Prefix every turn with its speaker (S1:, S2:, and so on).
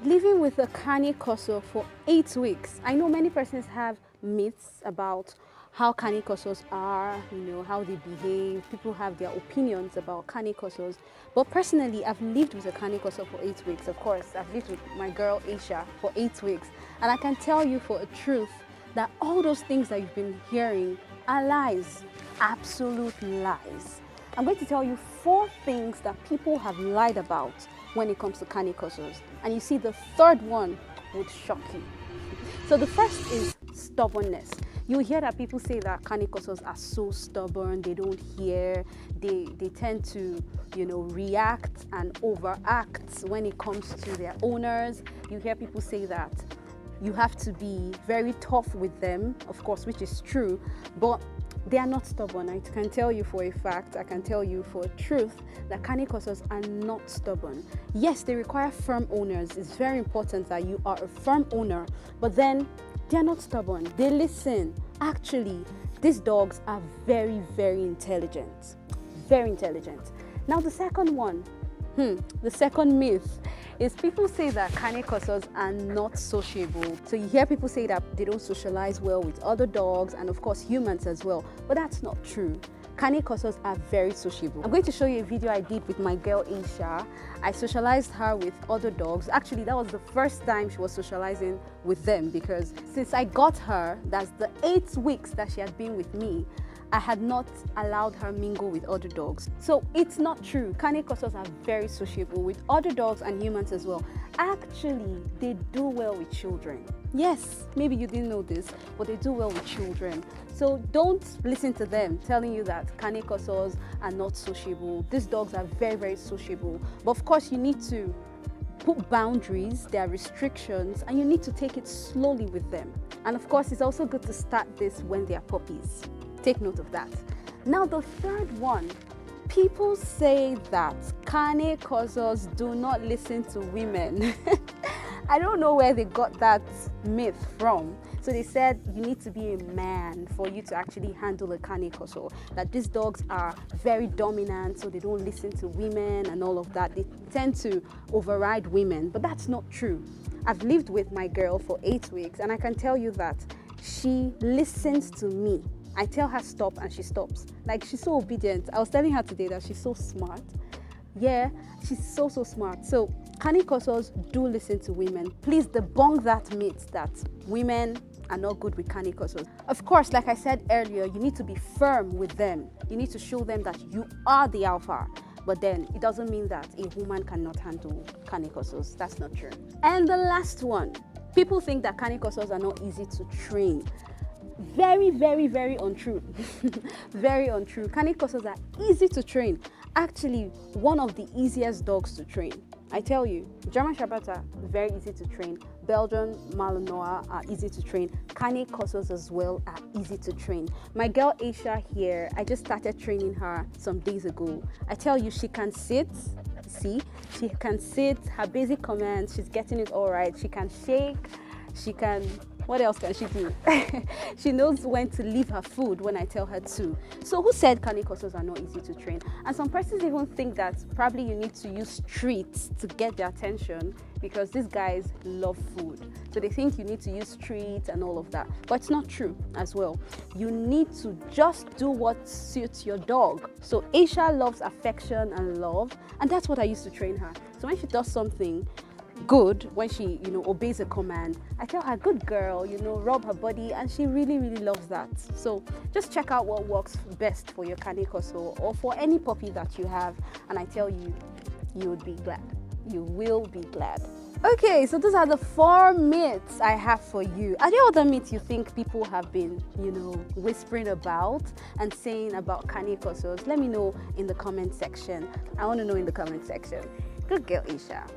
S1: living with a Cane Corso for 8 weeks. I know many persons have myths about how Cane Corsos are, how they behave. People have their opinions about Cane Corsos. But personally, I've lived with a Cane Corso for 8 weeks. Of course, I've lived with my girl Aisha for 8 weeks. And I can tell you for a truth that all those things that you've been hearing are lies, absolute lies. I'm going to tell you 4 things that people have lied about when it comes to Cane Corsos. And you see, the third one would shock you. So the first is stubbornness. You hear that people say that Cane Corsos are so stubborn, they don't hear, they tend to, react and overact when it comes to their owners. You hear people say that you have to be very tough with them, of course, which is true, but they are not stubborn. I can tell you for a fact, I can tell you for a truth that Cane Corsos are not stubborn. Yes, they require firm owners. It's very important that you are a firm owner, but then they are not stubborn. They listen. Actually, these dogs are very, very intelligent. Very intelligent. Now, the second one, the second myth is people say that Cane Corsos are not sociable. So you hear people say that they don't socialize well with other dogs and of course humans as well, but that's not true. Cane Corsos are very sociable. I'm going to show you a video I did with my girl Aisha. I socialized her with other dogs. Actually, that was the first time she was socializing with them, because since I got her, that's the 8 weeks that she had been with me, I had not allowed her mingle with other dogs. So it's not true. Cane Corsos are very sociable with other dogs and humans as well. Actually, they do well with children. Yes, maybe you didn't know this, but they do well with children. So don't listen to them telling you that Cane Corsos are not sociable. These dogs are very, very sociable. But of course, you need to put boundaries, there are restrictions, and you need to take it slowly with them. And of course, it's also good to start this when they are puppies. Take note of that. Now, the third one, people say that Cane Corsos do not listen to women. I don't know where they got that myth from. So they said you need to be a man for you to actually handle a Cane Corso, that these dogs are very dominant, so they don't listen to women and all of that. They tend to override women, but that's not true. I've lived with my girl for 8 weeks, and I can tell you that she listens to me. I tell her stop and she stops. Like, she's so obedient. I was telling her today that she's so smart. Yeah, she's so smart. So Cane Corsos do listen to women. Please debunk that myth that women are not good with Cane Corsos. Of course, like I said earlier, you need to be firm with them. You need to show them that you are the alpha. But then it doesn't mean that a woman cannot handle Cane Corsos. That's not true. And the last one, people think that Cane Corsos are not easy to train. Very, very, very untrue. Very untrue. Cane Corsos are easy to train. Actually, one of the easiest dogs to train. I tell you, German Shepherds are very easy to train. Belgian Malinois are easy to train. Cane Corsos as well are easy to train. My girl Aisha here, I just started training her some days ago. I tell you, she can sit. See, she can sit. Her basic commands, she's getting it all right. She can shake. She can, what else can she do? She knows when to leave her food when I tell her to. So who said Cane Corsos are not easy to train? And some persons even think that probably you need to use treats to get their attention, because these guys love food. So they think you need to use treats and all of that. But it's not true as well. You need to just do what suits your dog. So Aisha loves affection and love, and that's what I used to train her. So when she does something good, when she obeys a command, I tell her good girl, rub her body, and she really, really loves that. So just check out what works best for your Cane Corso or for any puppy that you have, and I tell you, you would be glad. You will be glad. Okay, so those are the 4 myths I have for you. Are there other myths you think people have been whispering about and saying about Cane Corsos? Let me know in the comment section. I want to know in the comment section. Good girl, Aisha.